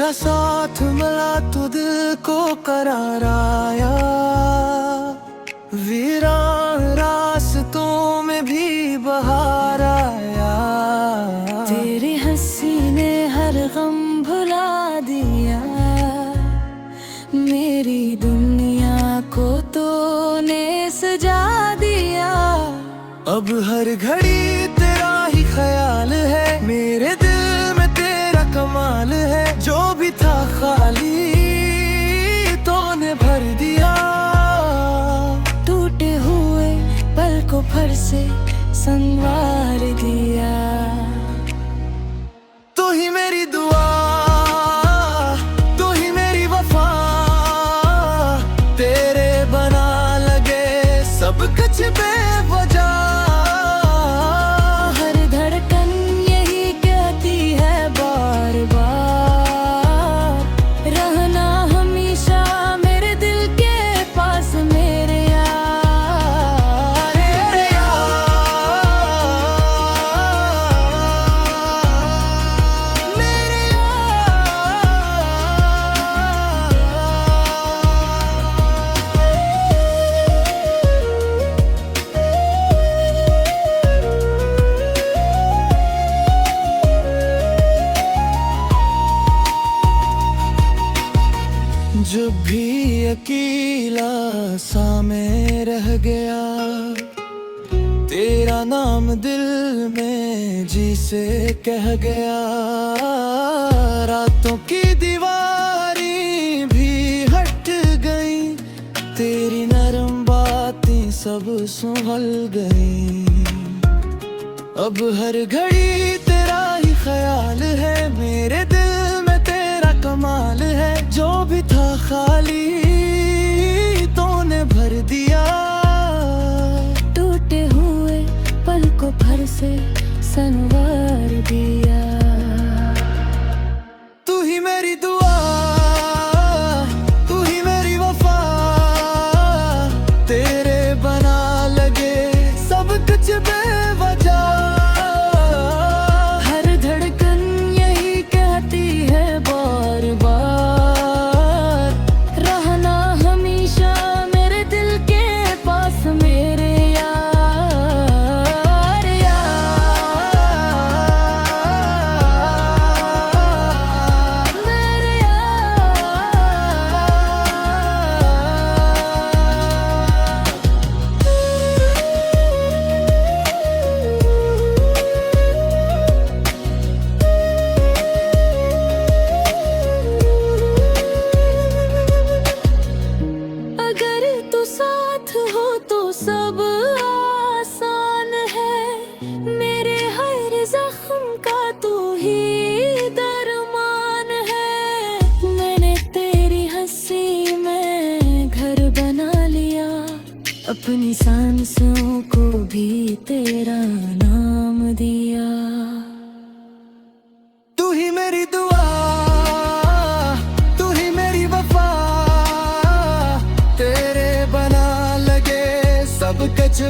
तेरा साथ मिला तो दिल को करार आया, वीरान रास्तों में भी बहार आया। तेरी हंसी ने हर गम भुला दिया, मेरी दुनिया को तूने सजा दिया। अब हर घड़ी तेरा ही ख्याल है, मेरे दिल में तेरा कमाल है। जो भी था खाली तूने भर दिया, टूटे हुए पल को फिर से संवार दिया। तू ही मेरी दुआ, तू ही मेरी वफा, तेरे बना लगे सब कुछ बेवजह। हर धड़कन यही कहती है बार बार, रहना हमेशा मेरे दिल के पास मेरे यार। मेरे जब भी अकेला सा मैं रह गया, तेरा नाम दिल में जी से कह गया। रातों की दीवारें भी हट गई, तेरी नरम बातें सब संभल गई। अब हर घड़ी तेरा ही ख्याल है, मेरे दिल में तेरा कमाल है। जो भी था खाली तूने भर दिया, टूटे हुए पल को फिर से संवार दिया। तू ही मेरी दुआ, तू ही मेरी वफा, तेरे बना लगे सब कुछ बेवजह। हर धड़कन यही कहती है बार बार, रहना हमेशा मेरे दिल के पास मेरे यार। मेरे अगर तू साथ हो तो सब आसान है, मेरे हर जख्म का तू ही दरमान है। मैंने तेरी हंसी में घर बना लिया, अपनी सांसों को भी तेरा नाम दिया। तू ही मेरी दुआ, तू ही मेरी वफा, तेरे बना लगे सब कुछ